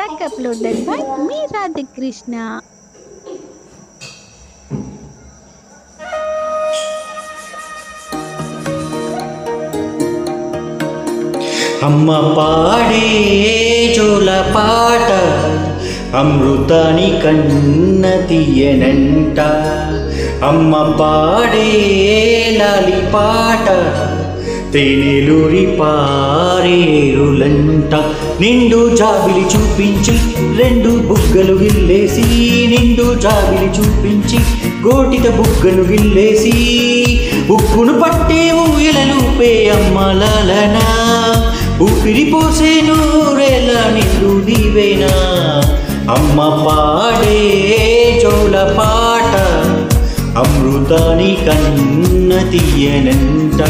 track uploaded by me, Radhakrishna. అమ్మ పాడే జోల పాట అమృతాని కన్న తీయనంట. అమ్మ పాడే లాలి పాట తేనెలూరి పారేరులంట. నిండు జాబిలి చూపించి రెండు బుగ్గలు గిల్లేసి, నిండు జాబిలి చూపించి గోటిత బుగ్గలు గిల్లేసి, ఉక్కును పట్టే ఊయలలుపే అమ్మ లాలనా, ఊపిరి పోసే నూరేళ్ళ నిండు దీవేనా. అమ్మ పాడే జోల పాట అమృతాని కన్న తీయనంట.